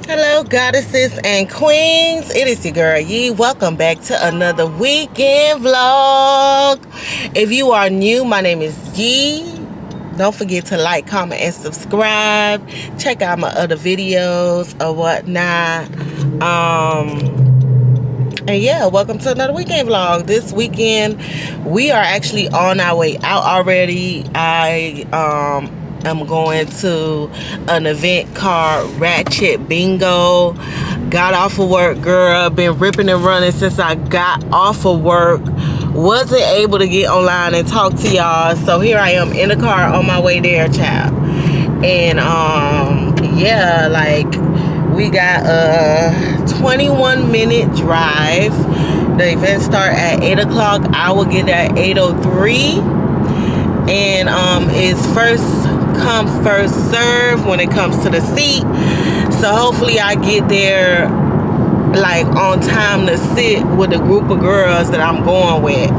Hello, goddesses and queens. It is your girl Yee. Welcome back to another weekend vlog. If you are new, my name is Yee. Don't forget to like, comment, and subscribe. Check out my other videos or whatnot. And yeah, welcome to another weekend vlog. This weekend, we are actually on our way out already. I'm going to an event called Ratchet Bingo. Got off of work, girl. Been ripping and running since I got off of work. Wasn't able to get online and talk to y'all. So here I am in the car on my way there, child. And yeah, like we got a 21-minute drive. The event start at 8 o'clock. I will get there at 8:03. And it's first come first serve when it comes to the seat, so hopefully I get there like on time to sit with a group of girls that I'm going with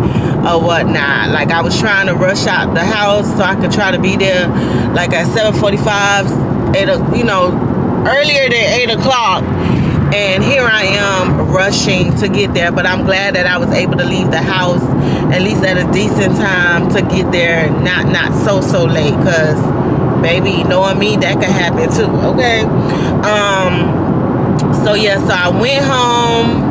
or whatnot. Like I was trying to rush out the house so I could try to be there like at 7:45, earlier than 8 o'clock. And here I am rushing to get there, but I'm glad that I was able to leave the house at least at a decent time to get there, not so late, because baby, knowing me, that could happen too, okay? So yeah, so I went home.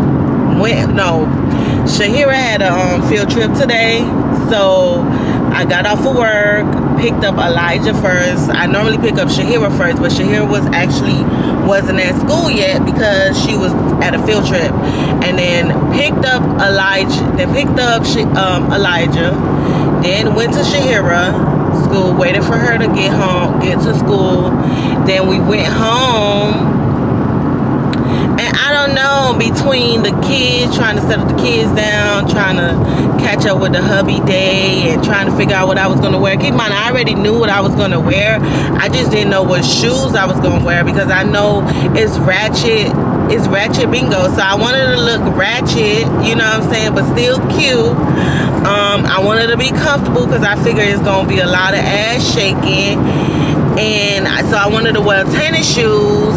Shahira had a field trip today, so I got off of work, picked up Elijah first. I normally pick up Shahira first, but Shahira wasn't at school yet because she was at a field trip. And then picked up Elijah, then went to Shahira school, waited for her to get to school. Then we went home. And I don't know, between the kids, trying to settle the kids down, trying to catch up with the hubby day, and trying to figure out what I was going to wear. Keep in mind, I already knew what I was going to wear. I just didn't know what shoes I was going to wear, because I know it's Ratchet Bingo. So I wanted to look ratchet, you know what I'm saying, but still cute. I wanted to be comfortable because I figured it's going to be a lot of ass shaking. And so I wanted to wear tennis shoes.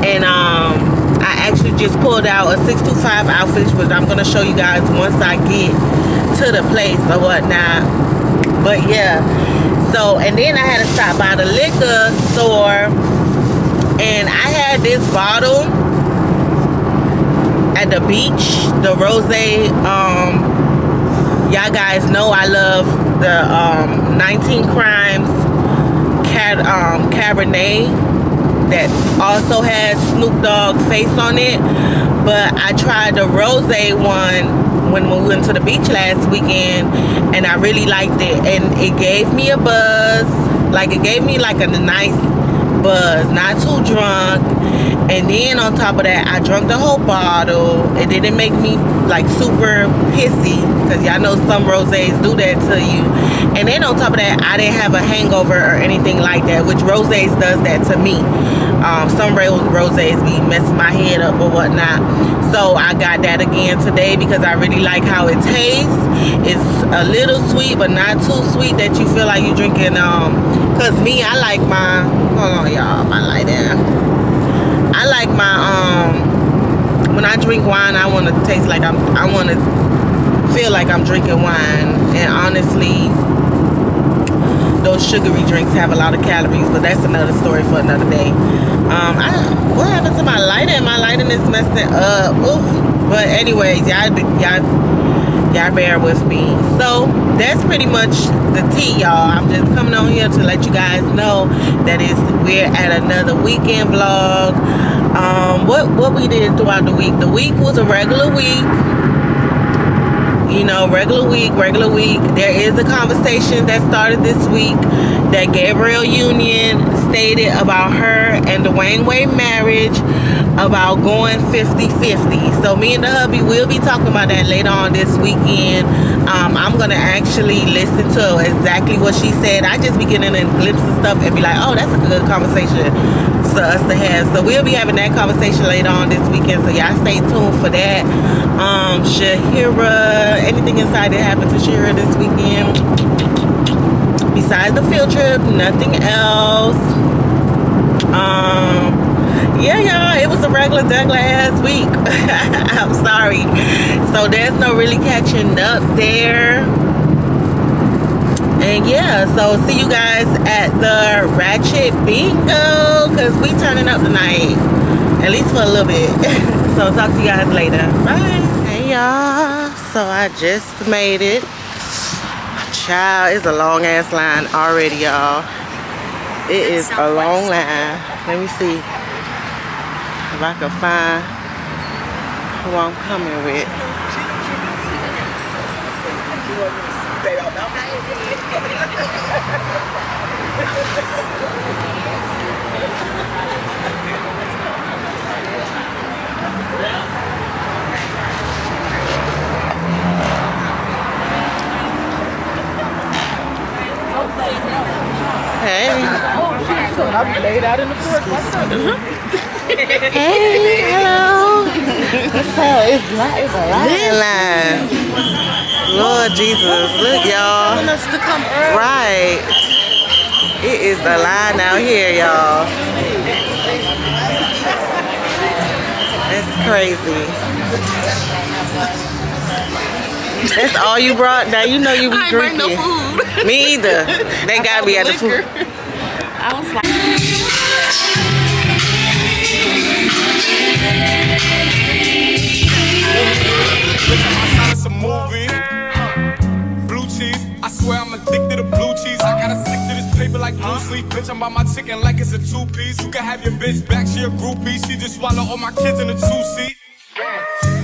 And I actually just pulled out a 625 outfit, which I'm going to show you guys once I get to the place or whatnot. But yeah, so, and then I had to stop by the liquor store, and I had this bottle at the beach, the rosé. Y'all guys know I love the 19 Crimes Cabernet that also has Snoop Dogg face on it. But I tried the rosé one when we went to the beach last weekend, and I really liked it, and it gave me a buzz. Like, it gave me like a nice buzz, not too drunk. And then on top of that, I drank the whole bottle. It didn't make me like super pissy, because y'all know some rosés do that to you. And then on top of that, I didn't have a hangover or anything like that, which rosés does that to me. Some rosés be messing my head up or whatnot. So I got that again today because I really like how it tastes. It's a little sweet, but not too sweet that you feel like you're drinking. Cause me, I like my, hold on y'all, my light there. I like my, when I drink wine, I want to taste like I want to feel like I'm drinking wine. And honestly, those sugary drinks have a lot of calories, but that's another story for another day. What happened to my lighting? My lighting is messing up. Oof. But anyways, y'all bear with me. So that's pretty much the tea, y'all. I'm just coming on here to let you guys know that we're at another weekend vlog. What we did throughout the week. The week was a regular week. You know, regular week. There is a conversation that started this week that Gabrielle Union stated about her and Dwayne Wade marriage, about going 50-50. So me and the hubby will be talking about that later on this weekend. I'm going to actually listen to exactly what she said. I just be getting a glimpse of stuff and be like, oh, that's a good conversation for us to have. So we'll be having that conversation later on this weekend. So y'all stay tuned for that. Shahira, anything inside that happened to Shahira this weekend? Besides the field trip, nothing else. Yeah, y'all, it a regular ass week. I'm sorry. So there's no really catching up there. And yeah, so see you guys at the Ratchet bingo, because we turning up tonight, at least for a little bit. So talk to you guys later. Bye. Hey y'all, so I just made it. Child, it's a long ass line already, y'all. It is a long line. Let me see if I can find who I'm coming with. Hey. I'll be laid out in the porch. Hey, hello. What's up? It's a line. Lord Jesus, look y'all. Right. It is the line out here, y'all. That's crazy. That's all you brought? Now you know you be drinking. I ain't bring no food. Me either. They gotta be at the food. I was like, it's a movie. Blue cheese. I swear I'm addicted to blue cheese. I gotta stick to this paper like blue sleep. Bitch, I'm by my chicken like it's a two-piece. You can have your bitch back, she a groupie. She just swallow all my kids in a two-seat.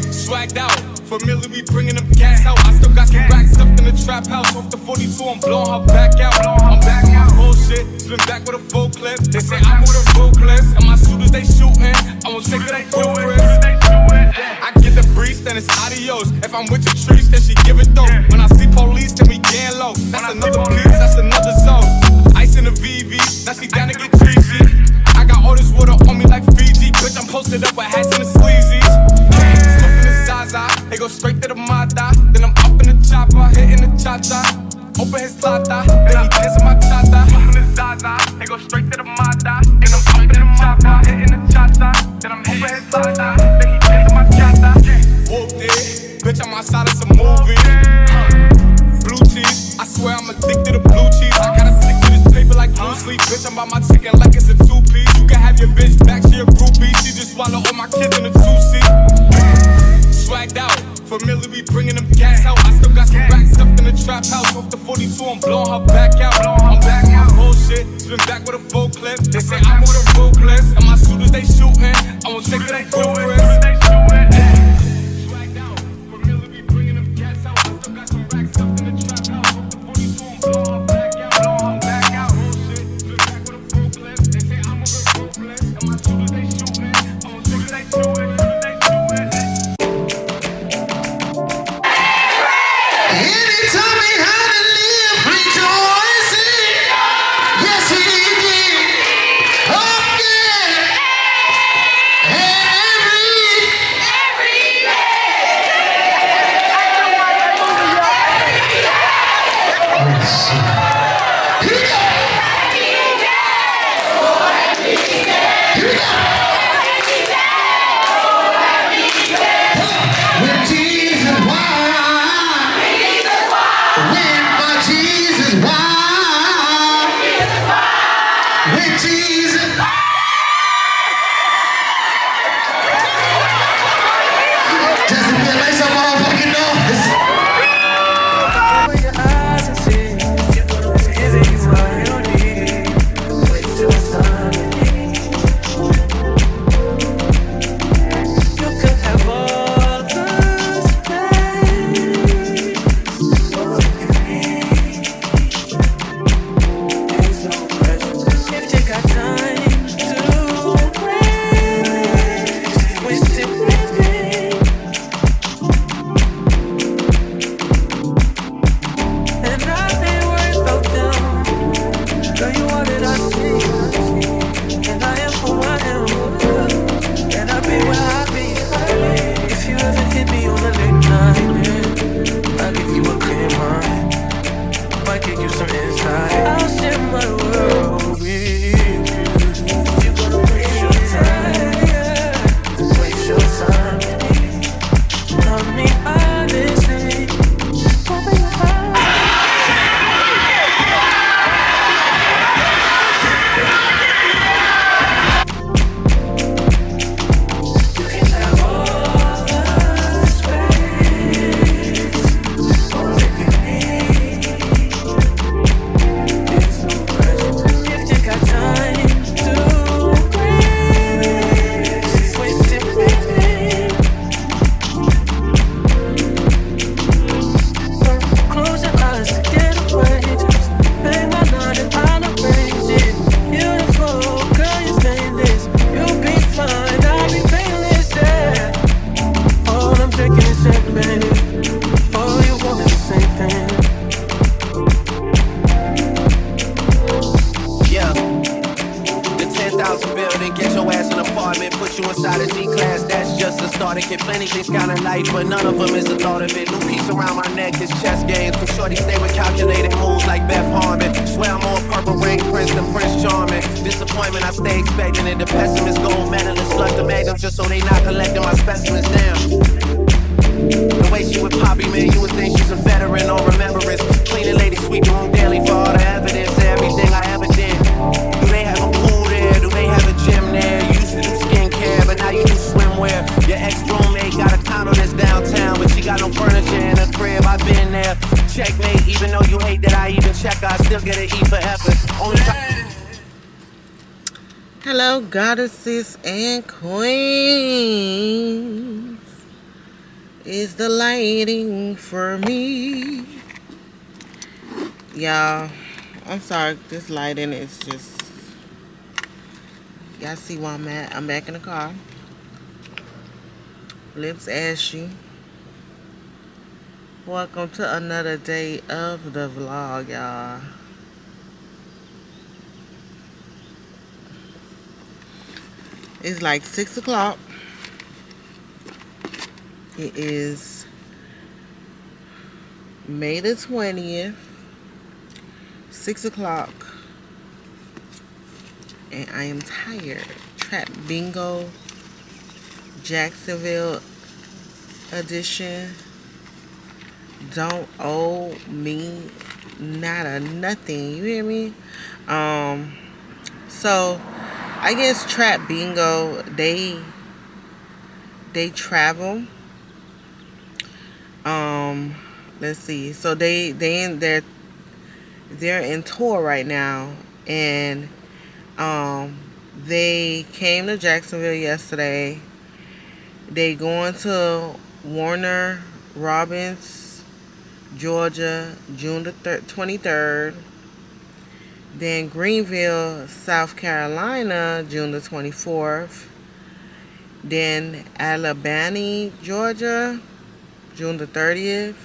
Swagged out, familiar, we bringing them gas out. I still got some racks stuffed in the trap house. Off the 42, I'm blowing her back out. I'm back on my bullshit, spin back with a full clip. They say I'm with a full clip, and my shooters they shooting. I won't take it up full grip. I get the breeze, then it's adios. If I'm with your trees, then she give it though. When I see police, then we gang low. That's another piece, that's another zone. Ice in the VV, now she down to get treachy. I got all this water on me like Fiji. Bitch, I'm posted up with hats and the sleazies. They go straight to the mata. Then I'm up in the chopper, hitting the cha-cha. Open his tata, then he dancing my cha-cha. Open his zaza, they go straight to the mata. Then I'm up in the chopper, hitting the cha-cha. Then I'm open his tata, then he dancing my cha-cha. Whooped it, bitch, I'm outside of some movie. Blue cheese, I swear I'm addicted to blue cheese. I gotta stick to this paper like blue sleep. Bitch, I'm by my chicken like it's a two-piece. You can have your bitch back, she a groupie. She just swallow all my kids in a two-seat. Swagged out, familiar, we bringing them gas out. I still got some racks stuffed in the trap house. Off the 42, I'm blowing her back out. I'm back on my bullshit, spin back with a full clip. They say I'm with a full clip, and my shooters they shooting. I won't take it up full grip. Swagged out, familiar, we bringing them gas out. I still got some racks stuffed in the trap house. Off the 42, I'm blowing her back out. I'm back out, bullshit, spin back with a full clip. They say I'm with a full clip, and my shooters they shooting. I won't take it up full grip. Here we go! apartment, put you inside a Z-Class, that's just a starter kit. Plenty things count in life, but none of them is the thought of it. New piece around my neck is chess games. Can shorty stay with calculated moves like Beth Harmon? Swear I'm more Purple Rain Prince than Prince Charming. Disappointment, I stay expecting it. The pessimist, gold medalist, slush the magnums just so they not collecting my specimens down. The way she with Poppy, man, you would think she's a veteran on remembrance. Cleaning lady, sweep the room daily for all the evidence of everything I ever did. Do they have a pool there? Do they have a gym there? You used to do skincare, but now you do swimwear. Your ex-roommate got a condo that's downtown, but she got no furniture in her crib. I've been there. Checkmate, even though you hate that I even check, I still get an E for effort. Only time. Hello, goddesses and queens. Is the lighting for me? Y'all, I'm sorry, this lighting is just, y'all see where I'm at. I'm back in the car. Lips ashy. Welcome to another day of the vlog, y'all. It's like 6 o'clock. It is May the 20th, 6 o'clock, and I am tired. Trap Bingo, Jacksonville edition. Don't owe me not a nothing. You hear me? So I guess Trap Bingo, they travel. Let's see. So they're in tour right now, and they came to Jacksonville yesterday. They going to Warner Robins, Georgia, June the 23rd. Then Greenville, South Carolina, June the 24th. Then Alabama, Georgia, June the 30th.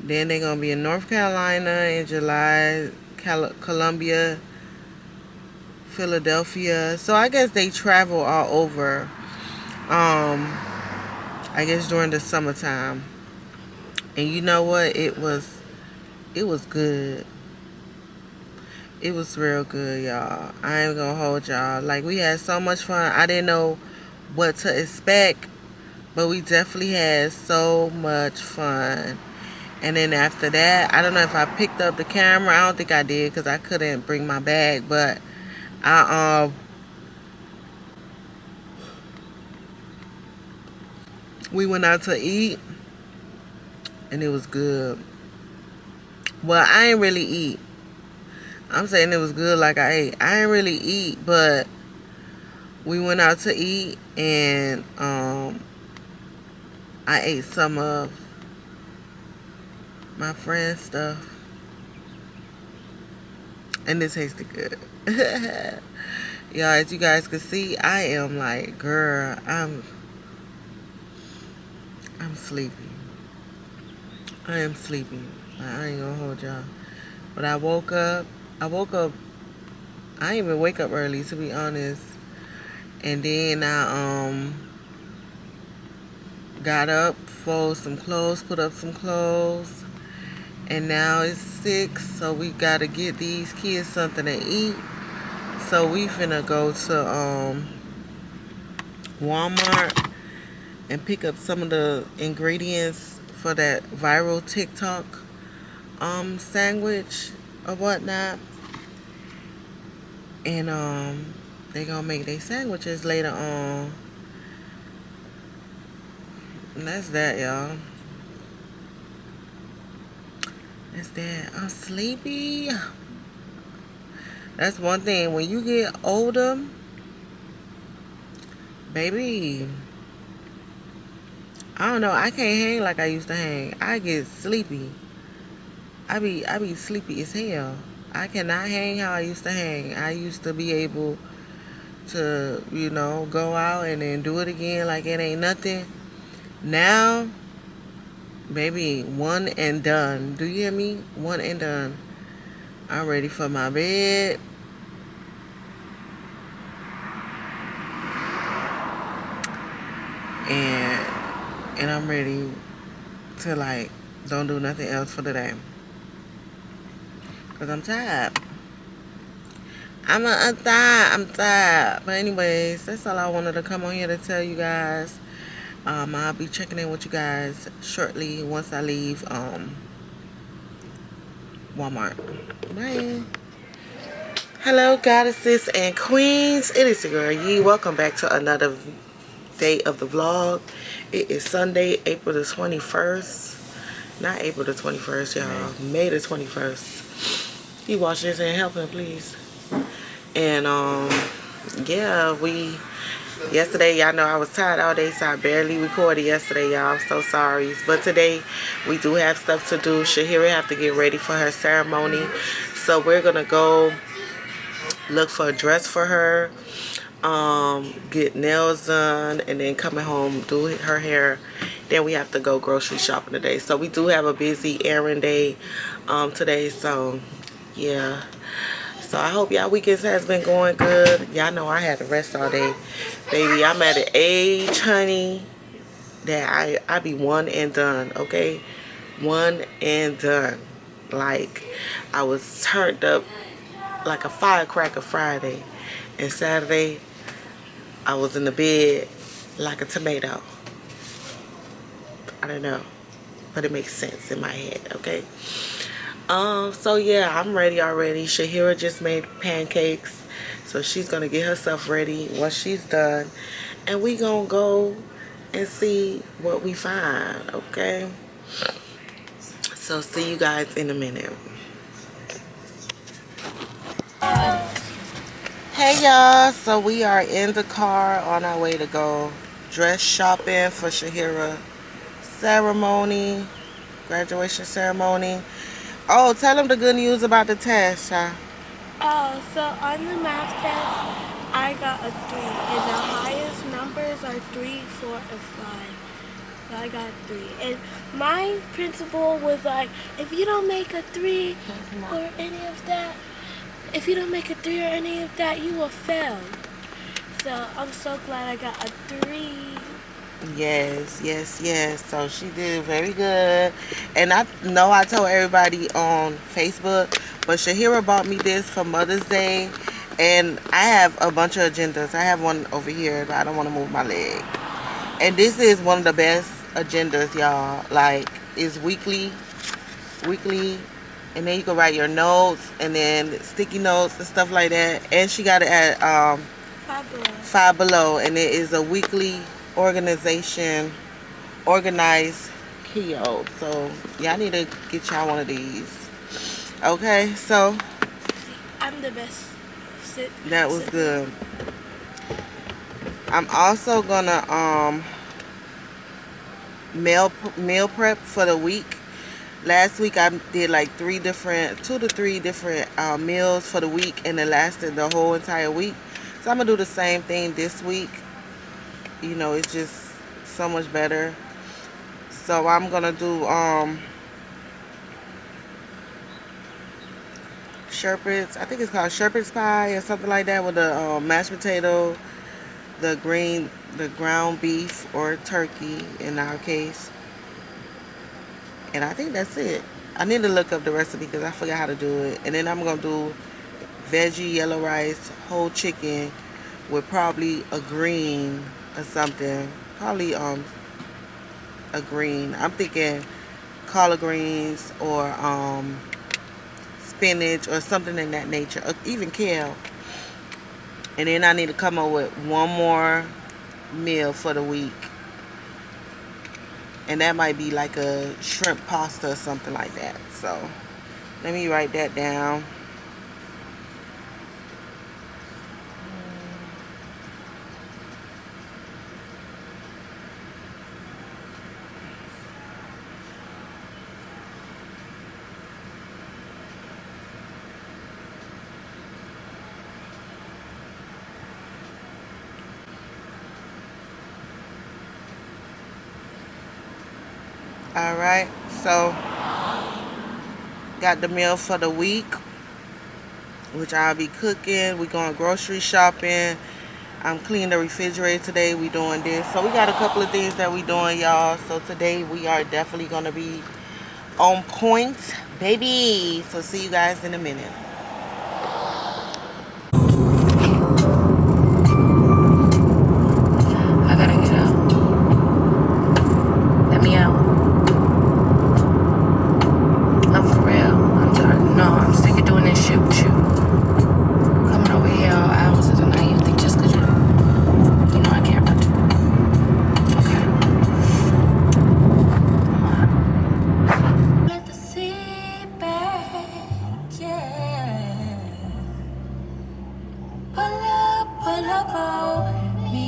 Then they're going to be in North Carolina in July, Columbia, Philadelphia. So I guess they travel all over. I guess during the summertime. And you know what? It was good. It was real good, y'all. I ain't gonna hold y'all. Like, we had so much fun. I didn't know what to expect, but we definitely had so much fun. And then after that, I don't know if I picked up the camera. I don't think I did because I couldn't bring my bag, but we went out to eat, and it was good. Well, I ain't really eat. I'm saying it was good like I ate. I ain't really eat, but we went out to eat, and I ate some of my friend's stuff, and it tasted good. Y'all, as you guys can see, I am like, girl, I'm sleepy. I am sleepy. I ain't gonna hold y'all. But I woke up. I didn't even wake up early, to be honest. And then I got up, folded some clothes, put up some clothes. And now it's 6, so we gotta get these kids something to eat. So we finna go to Walmart and pick up some of the ingredients for that viral TikTok sandwich or whatnot. And they gonna make their sandwiches later on. And that's that, y'all. That's that. I'm sleepy. That's one thing. When you get older, baby, I don't know. I can't hang like I used to hang. I get sleepy. I be sleepy as hell. I cannot hang how I used to hang. I used to be able to, go out and then do it again like it ain't nothing. Now, baby, one and done. Do you hear me? One and done. I'm ready for my bed. and I'm ready to like don't do nothing else for the day. Cause I'm tired. I'm tired. But anyways, that's all I wanted to come on here to tell you guys. I'll be checking in with you guys shortly once I leave Walmart. Bye. Hello, goddesses and queens. It is your girl Yee. Welcome back to another day of the vlog. It is Sunday, April the 21st. Not April the 21st, y'all. May the 21st. You watching this and helping, please. And yeah, yesterday, y'all know I was tired all day, so I barely recorded yesterday, y'all. I'm so sorry. But today, we do have stuff to do. Shahira have to get ready for her ceremony. So we're gonna go look for a dress for her, get nails done, and then coming home, do her hair. Then we have to go grocery shopping today. So we do have a busy errand day today. So yeah. So I hope y'all weekends has been going good. Y'all know I had to rest all day. Baby, I'm at an age, honey, that I be one and done, okay? One and done. Like, I was turned up like a firecracker Friday. And Saturday, I was in the bed like a tomato. I don't know. But it makes sense in my head, okay? So yeah, I'm ready already. Shahira just made pancakes, so she's gonna get herself ready once she's done, and we gonna go and see what we find, okay? So see you guys in a minute. Hey y'all, so we are in the car on our way to go dress shopping for Shahira ceremony, graduation ceremony. Oh, tell them the good news about the test, huh? Oh, so on the math test, I got a 3, and the highest numbers are 3, 4, and 5. So I got 3. And my principal was like, if you don't make a 3 or any of that, you will fail. So I'm so glad I got a 3. Yes. So she did very good. And I know I told everybody on Facebook, but Shahira bought me this for Mother's Day. And I have a bunch of agendas. I have one over here, but I don't want to move my leg. And this is one of the best agendas, y'all. Like, it's weekly. And then you can write your notes and then sticky notes and stuff like that. And she got it at Five Below. And it is a weekly organized keynote. So y'all need to get y'all one of these. Okay, so I'm the best. that was good. I'm also gonna meal prep for the week. Last week I did like 2 to 3 different meals for the week, and it lasted the whole entire week. So I'm gonna do the same thing this week. You know, it's just so much better. So I'm gonna do shepherd's, I think it's called shepherd's pie or something like that, with the mashed potato, the ground beef or turkey in our case, and I think that's it. I need to look up the recipe because I forgot how to do it. And then I'm gonna do veggie yellow rice, whole chicken with probably a green or something. Probably a green. I'm thinking collard greens or spinach or something in that nature, or even kale. And then I need to come up with one more meal for the week, and that might be like a shrimp pasta or something like that. So let me write that down. Alright, so got the meal for the week, which I'll be cooking. We're going grocery shopping. I'm cleaning the refrigerator today. We doing this. So we got a couple of things that we doing, y'all. So today we are definitely going to be on point, baby. So see you guys in a minute. I gotta get out. Let me out. I'm for real. I'm tired. No, I'm sick of doing this shit with you. Coming over here all hours of the night. You think just cause you know I care about you. Okay. Come on. Let the sea back, yeah. Pull up on me.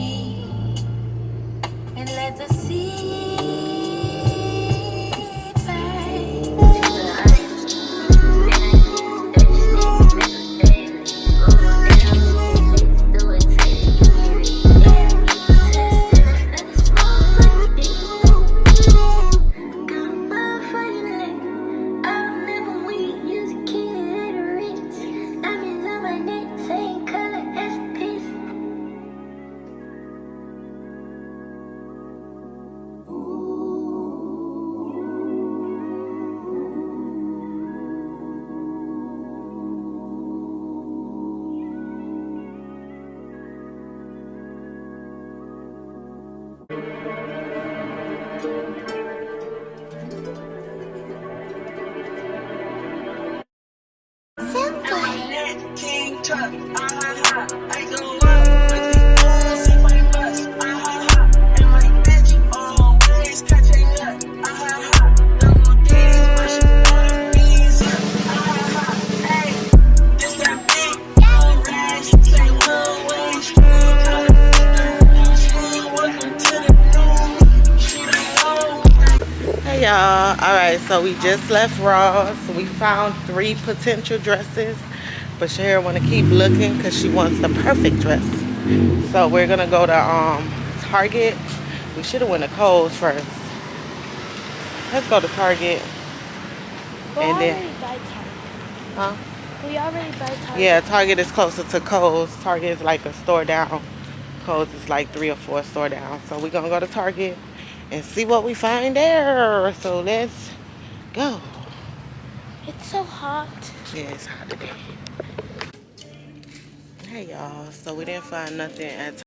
And let the sea Y'all, all right, so we just left Ross. We found 3 potential dresses, but Shahira want to keep looking because she wants the perfect dress. So we're gonna go to Target. We should have went to Kohl's first. Let's go to Target. And then, huh? We already buy Target. Yeah, Target is closer to Kohl's. Target is like a store down. Kohl's is like 3 or 4 store down. So we're gonna go to Target and see what we find there. So let's go. It's so hot. Yeah, it's hot today. Hey y'all, so we didn't find nothing at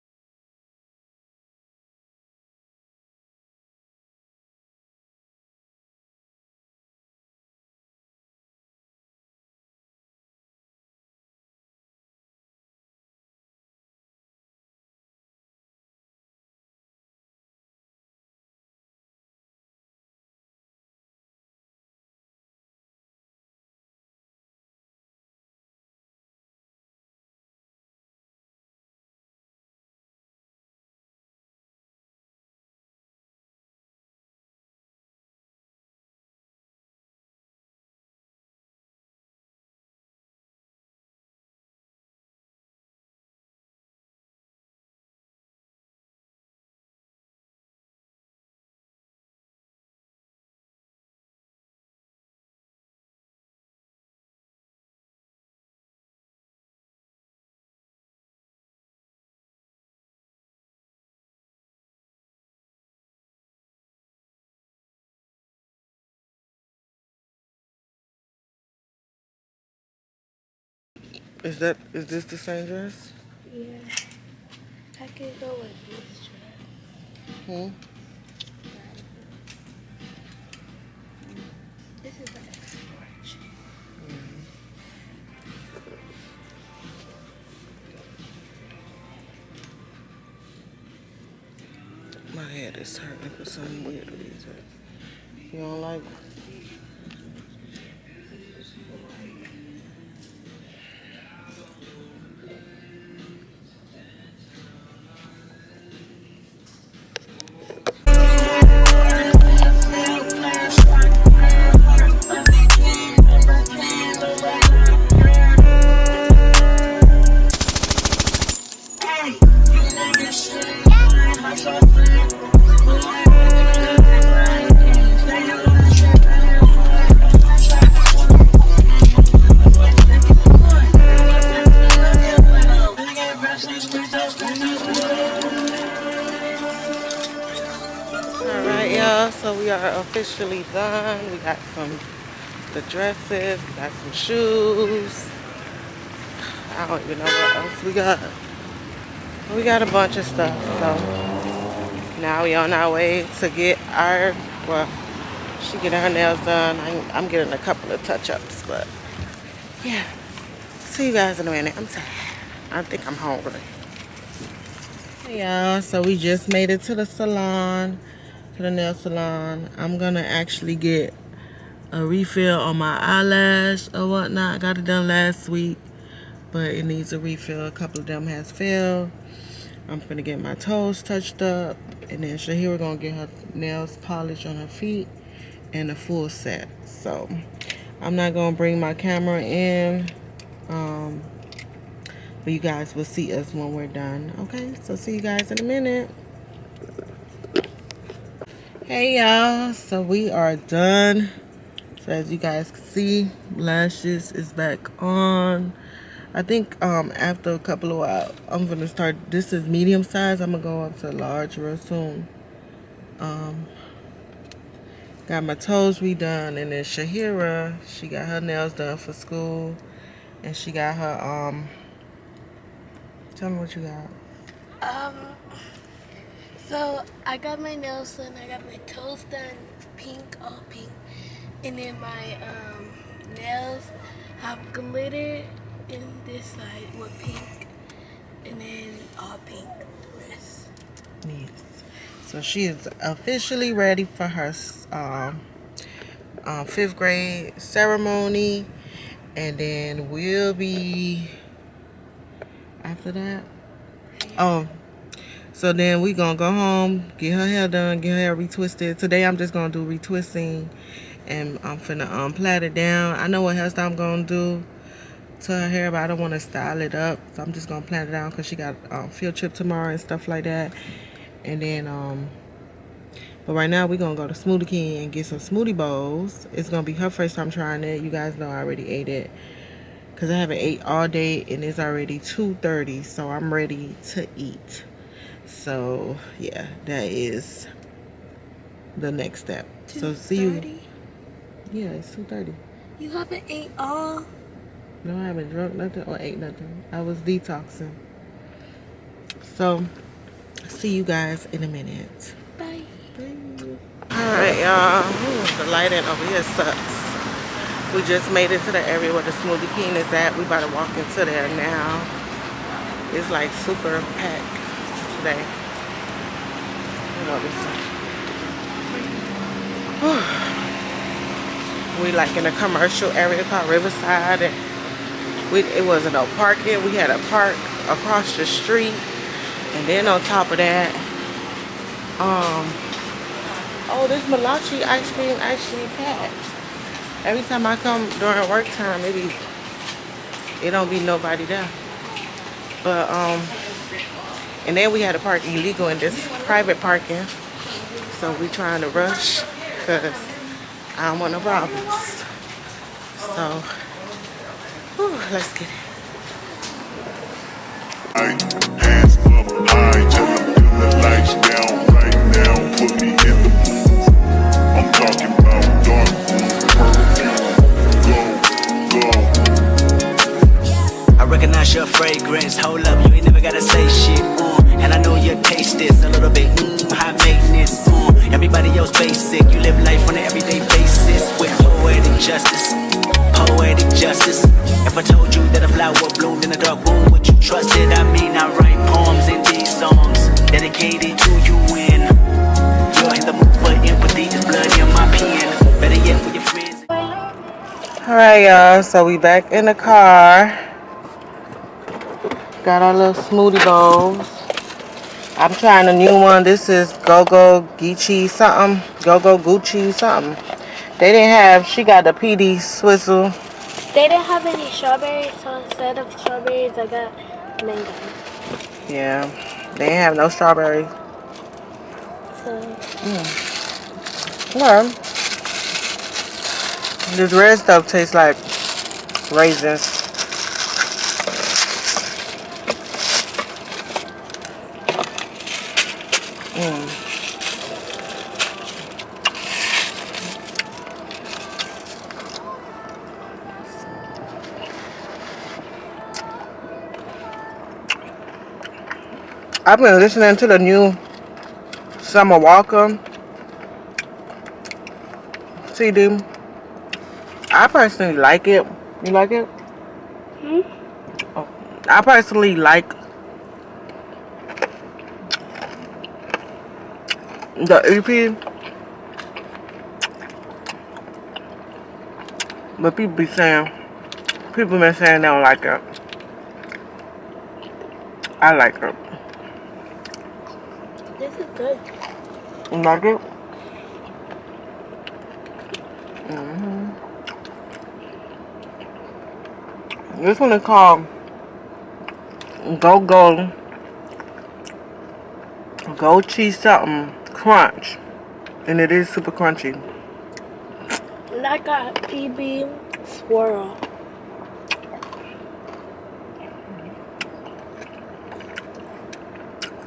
is this the same dress? Yeah. I can go with this dress. This is the extra large. My head is hurting for some weird reason. You don't like it? y'all, so we are officially done. We got the dresses, we got some shoes. I don't even know what else we got. We got a bunch of stuff, so now we on our way to get our, well, she getting her nails done. I'm getting a couple of touch-ups, but yeah. See you guys in a minute. I'm tired. I think I'm hungry. Hey y'all, so we just made it to the salon, to the nail salon. I'm gonna actually get a refill on my eyelash or whatnot. Got it done last week, but it needs a refill. A couple of them has failed. I'm gonna get my toes touched up, and then Shahira gonna get her nails polished on her feet and a full set. So I'm not gonna bring my camera in, but you guys will see us when we're done. Okay, so see you guys in a minute. Hey y'all, so we are done. So as you guys can see, lashes is back on. I think after a couple of while, I'm gonna start. This is medium size. I'm gonna go up to large real soon. Got my toes redone, and then Shahira, she got her nails done for school, and she got her tell me what you got. So I got my nails done, I got my toes done, pink, all pink. And then my nails have glitter in this side with pink. And then all pink the rest. Yes. So she is officially ready for her 5th grade ceremony. And then we'll be after that. Oh, so then we gonna go home, get her hair done, get her hair retwisted. Today I'm just gonna do retwisting, and I'm finna plait it down. I know what hairstyle I'm gonna do to her hair, but I don't want to style it up, so I'm just gonna plait it down because she got field trip tomorrow and stuff like that. And then but right now we're gonna go to Smoothie King and get some smoothie bowls. It's gonna be her first time trying it. You guys know I already ate it because I haven't ate all day, and it's already 2:30, so I'm ready to eat. So yeah, that is the next step. So see you. Yeah, it's 2:30. You haven't ate all? No, I haven't drunk nothing or ate nothing. I was detoxing. So see you guys in a minute. Bye. Alright y'all, the lighting over here sucks. We just made it to the area where the Smoothie King is at. We about to walk into there now. It's like super packed today. We like in a commercial area called Riverside, and it wasn't no parking. We had a park across the street, and then on top of that, oh, this Malachi ice cream actually packed. Every time I come during work time, it don't be nobody there. But and then we had to park illegal in this private parking, so we trying to rush because I don't want no problems. So let's get it. Hands up high, tell them dim the lights down right now. Put me in the mood. I'm talking about dark perfume. Go. I recognize your fragrance. Hold up, you ain't never gotta say shit. And I know your taste is a little bit high maintenance. Everybody else basic. You live life on an everyday basis with poetic justice. Poetic justice. If I told you that a flower bloomed in a dark room, would you trust it? I mean, I write poems in these songs dedicated to you. When you're in the mood for empathy, just blood in my pen. Better yet, for your friends. Alright y'all, so we back in the car. Got our little smoothie bowls. I'm trying a new one. This is Go-Go Geechee something. Go-Go Gucci something. They didn't have, she got the PD Swizzle. They didn't have any strawberries, so instead of strawberries, I got mango. Yeah, they didn't have no strawberries. So, Well, this red stuff tastes like raisins. I've been listening to the new Summer Walker CD. I personally like it. You like it? Oh. I personally like the EP, but people been saying they don't like it. I like it. This is good. You like it? This one is called Go Cheese Something Crunch, and it is super crunchy. And I got EB Swirl.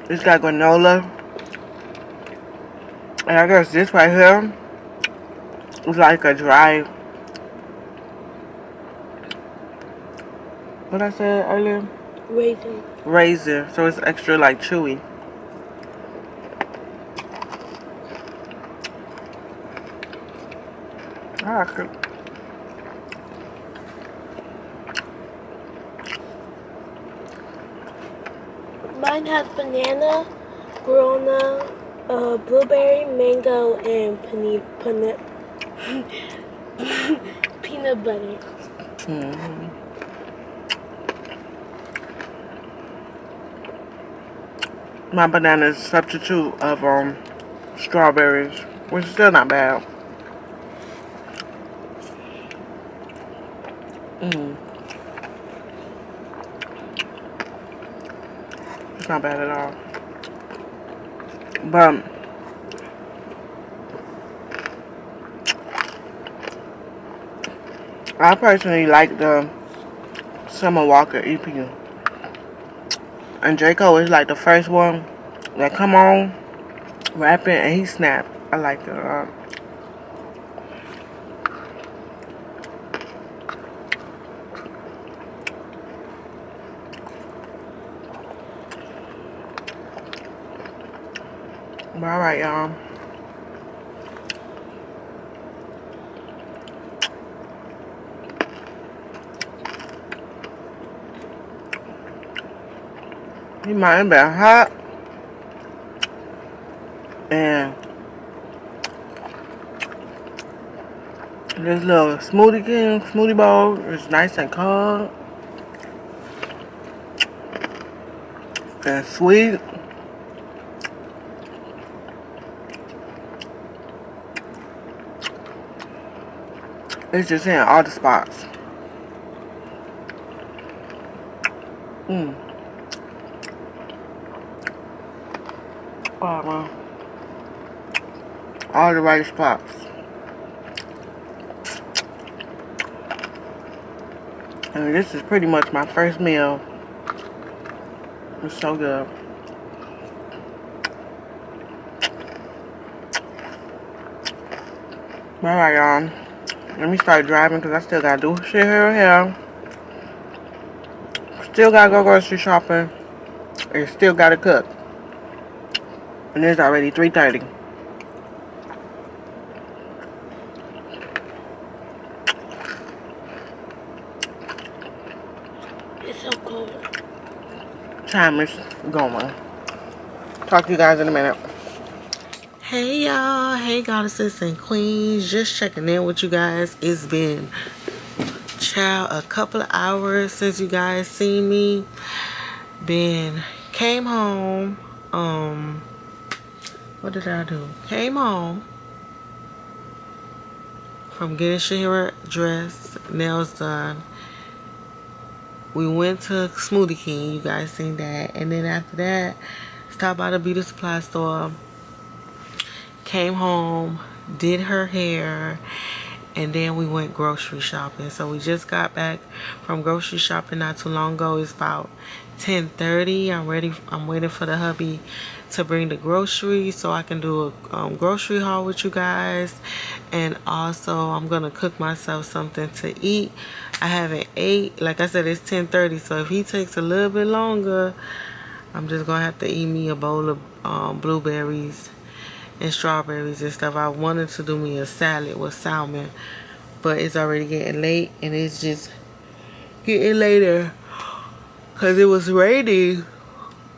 It's got granola, and I guess this right here is like a dry, what I said earlier? Raisin, so it's extra like chewy. I like it. Mine has banana, guarana, blueberry, mango, and peanut butter. My banana is a substitute of strawberries, which is still not bad. It's not bad at all. But I personally like the Summer Walker EP. And Draco is like the first one that come on rapping and he snapped. I like it a lot. But alright, y'all. He might have been hot. And this little smoothie bowl is nice and cold. And sweet. It's just in all the spots. Oh, man. All the right spots. And this is pretty much my first meal. It's so good. Alright, y'all. Let me start driving because I still gotta do shit here. Still gotta go grocery shopping. And still gotta cook. And it's already 3:30. It's so cold. Time is going. Talk to you guys in a minute. Hey y'all, hey goddesses and queens, just checking in with you guys. It's been a couple of hours since you guys seen me. Came home, what did I do? Came home from getting shit dressed, nails done. We went to Smoothie King, you guys seen that. And then after that, stopped by the beauty supply store. Came home, did her hair, and then we went grocery shopping. So we just got back from grocery shopping not too long ago. It's about 10:30. I'm waiting for the hubby to bring the groceries so I can do a grocery haul with you guys. And also I'm gonna cook myself something to eat. I haven't ate. Like I said, it's 10:30, so if he takes a little bit longer, I'm just gonna have to eat me a bowl of blueberries and strawberries and stuff. I wanted to do me a salad with salmon, but it's already getting late and it's just getting later because it was raining.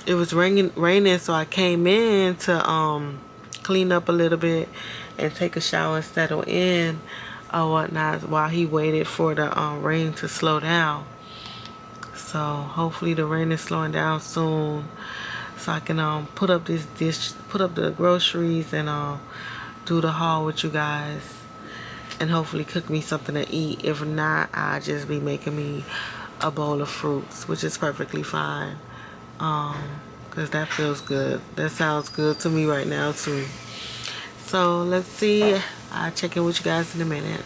It was raining, so I came in to clean up a little bit and take a shower and settle in or whatnot while he waited for the rain to slow down. So hopefully the rain is slowing down soon, so I can put up the groceries and do the haul with you guys, and hopefully cook me something to eat. If not, I'll just be making me a bowl of fruits, which is perfectly fine. Because that feels good. That sounds good to me right now too. So let's see. I'll check in with you guys in a minute.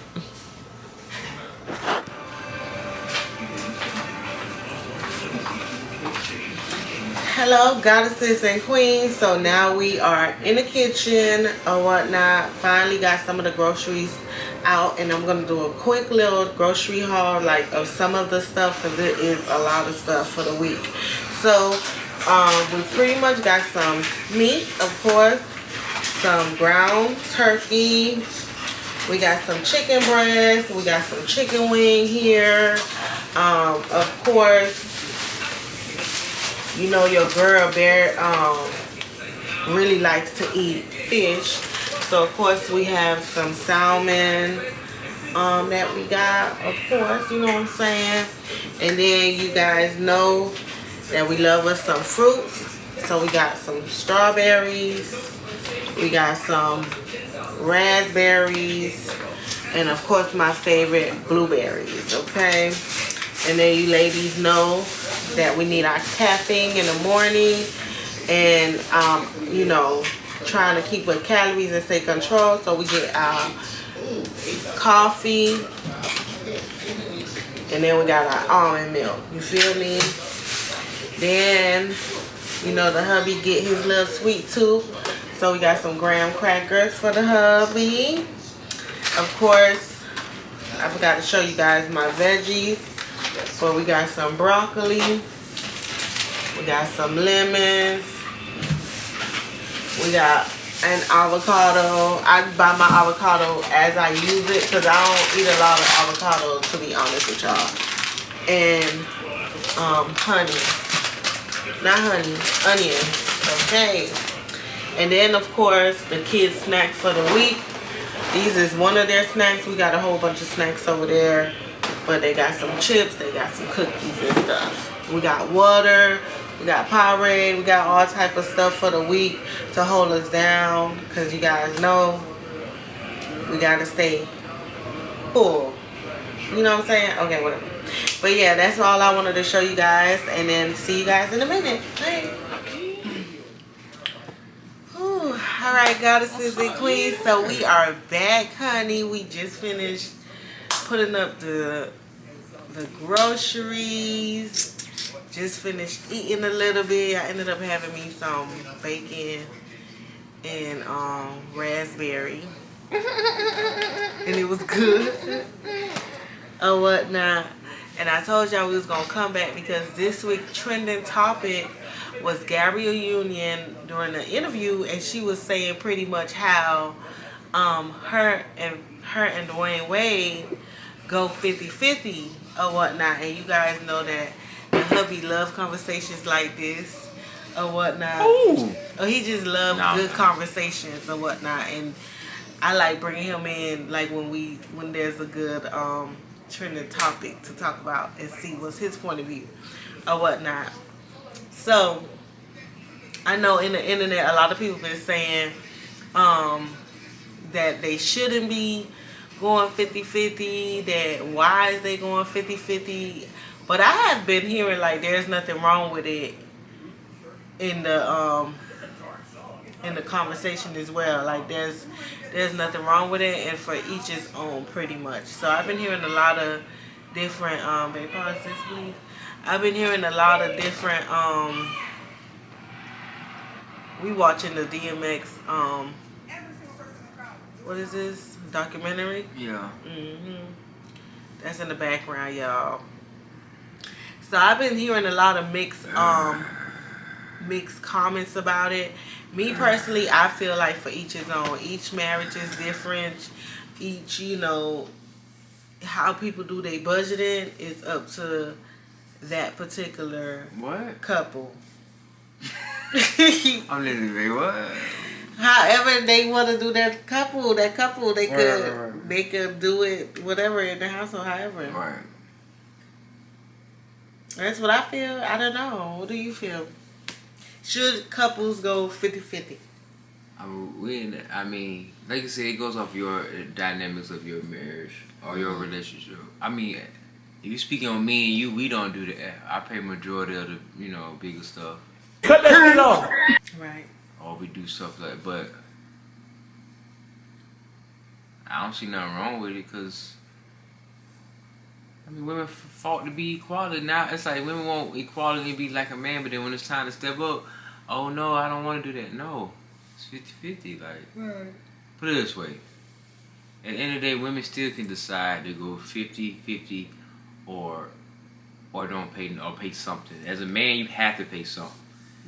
Hello, goddesses and queens. So now we are in the kitchen or whatnot. Finally got some of the groceries out, and I'm gonna do a quick little grocery haul, like of some of the stuff, because it is a lot of stuff for the week. So we pretty much got some meat, of course, some ground turkey, we got some chicken breast, we got some chicken wing here, of course, you know your girl Bear really likes to eat fish. So of course we have some salmon that we got, of course, you know what I'm saying. And then you guys know that we love us some fruits. So we got some strawberries, we got some raspberries, and of course my favorite, blueberries, okay? And then you ladies know that we need our caffeine in the morning, and you know, trying to keep with calories and stay controlled. So we get our coffee, and then we got our almond milk, you feel me? Then, you know, the hubby get his little sweet tooth, so we got some graham crackers for the hubby. Of course, I forgot to show you guys my veggies, but we got some broccoli, we got some lemons, we got an avocado. I buy my avocado as I use it because I don't eat a lot of avocado, to be honest with y'all. And honey, not honey, onion, okay? And then of course the kids' snacks for the week. These is one of their snacks. We got a whole bunch of snacks over there, but they got some chips, they got some cookies and stuff. We got water, we got Powerade, we got all type of stuff for the week to hold us down, because you guys know we gotta stay full. You know what I'm saying? Okay, whatever. But yeah, that's all I wanted to show you guys, and then see you guys in a minute. Hey. Alright, goddesses and queens, so we are back, honey. We just finished putting up the groceries. Just finished eating a little bit. I ended up having me some bacon and raspberry. And it was good. Or whatnot. And I told y'all we was gonna come back because this week's trending topic was Gabrielle Union during the interview, and she was saying pretty much how her and Dwayne Wade go 50-50 or whatnot. And you guys know that the hubby love conversations like this or whatnot. Ooh. Oh, he just loves good conversations or whatnot, and I like bringing him in like when there's a good trending topic to talk about and see what's his point of view or whatnot. So I know in the internet a lot of people been saying that they shouldn't be going 50-50, that why is they going 50-50, but I have been hearing like there's nothing wrong with it in the conversation as well. Like there's nothing wrong with it, and for each his own, pretty much. So I've been hearing a lot of different babe, pause this please. I've been hearing a lot of different we watching the DMX what is this, documentary? Yeah. That's in the background, y'all. So I've been hearing a lot of mixed mixed comments about it. Me personally, I feel like for each his own. Each marriage is different. Each, you know, how people do their budgeting is up to that particular couple. I'm literally what? However they want to do that couple they could they could do it whatever in the household, however. Right. That's what I feel. I don't know. What do you feel? Should couples go 50-50? I mean, like you said, it goes off your dynamics of your marriage or your relationship. I mean, if you speaking on me and you, we don't do that. I pay majority of the, you know, bigger stuff. Cut that shit off. Right. Or we do stuff like, but I don't see nothing wrong with it, because I mean, women fought to be equality. Now it's like women want equality to be like a man, but then when it's time to step up, oh no, I don't want to do that. No, it's 50-50. Like, Right. Put it this way: at the end of the day, women still can decide to go 50-50 or don't pay or pay something. As a man, you have to pay something.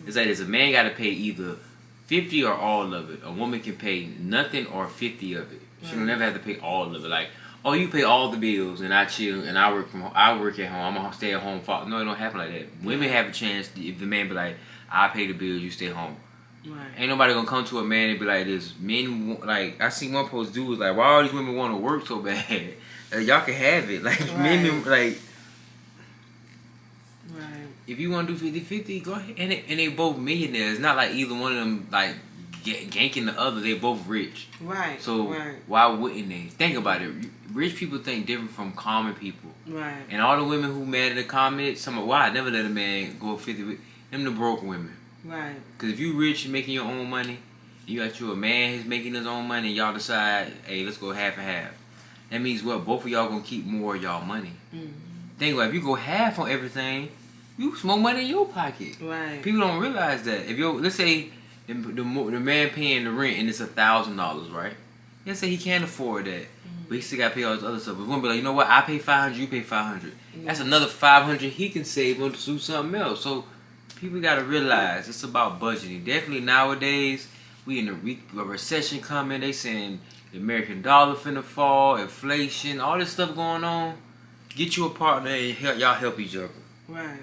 It's like as a man got to pay either 50 or all of it. A woman can pay nothing or 50 of it. She will never have to pay all of it. Like, oh, you pay all the bills and I chill and I work from home. I work at home. I'm gonna stay at home. No, it don't happen like that. Women have a chance if the man be like, I pay the bills, you stay home. Right. Ain't nobody gonna come to a man and be like this. Men, like, I seen one post dude was like, why all these women want to work so bad? Y'all can have it. Like, men, like, Right. if you want to do 50-50, go ahead. And they both millionaires. It's not like either one of them, like, ganking the other. They both rich. Right. So why wouldn't they? Think about it. Rich people think different from common people. Right. And all the women who mad in the comments, why I never let a man go 50 with them, the broke women. Right. Because if you rich and making your own money, you got you a man who's making his own money, and y'all decide, hey, let's go half and half. That means what? Both of y'all gonna keep more of y'all money. Mm-hmm. Think about it, if you go half on everything, you more money in your pocket. Right. People don't realize that. If let's say the man paying the rent and it's $1,000, right? Let's say he can't afford that, but he still got to pay all this other stuff. We're gonna be like, you know what? I pay $500, you pay $500. That's another $500 he can save on to do something else. So people gotta realize it's about budgeting. Definitely nowadays we in a recession coming. They saying the American dollar finna fall, inflation, all this stuff going on. Get you a partner and y'all help each other. Right.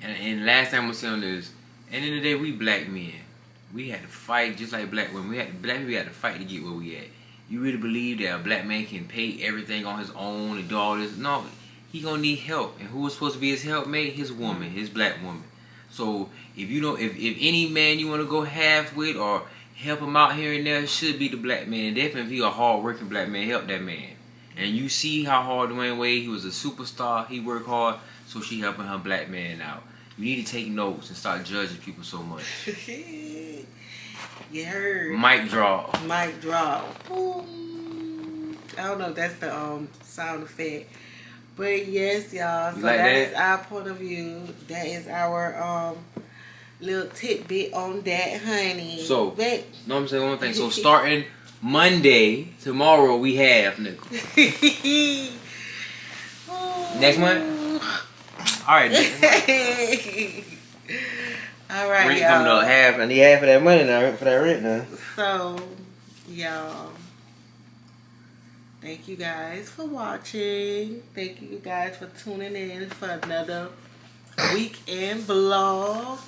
And last time I was saying this, at the end of the day, we black men, we had to fight just like black women. Black people had to fight to get where we at. You really believe that a black man can pay everything on his own and do all this? No, he gonna need help. And who was supposed to be his helpmate? His woman, his black woman. So if you don't, if any man you want to go half with or help him out here and there, it should be the black man. Definitely, if he a hard working black man, help that man. And you see how hard Dwayne Wade, he was a superstar. He worked hard, so she helping her black man out. You need to take notes and start judging people so much. You heard. Mic drop. Mic drop. Boom. I don't know if that's the sound effect. But yes, y'all. So like that is our point of view. That is our little tidbit on that, honey. So, no, I'm saying one thing. So starting Monday, tomorrow, we have next month. All right. All right, rent y'all. coming up half. I need half of that money now for that rent now. So, y'all, thank you guys for watching. Thank you guys for tuning in for another weekend vlog.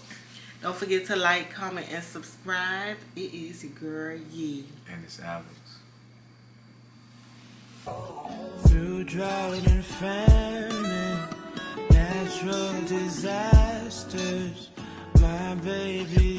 Don't forget to like, comment, and subscribe. It is your girl Yee. And it's Alex. Through drought and famine, natural disasters, my baby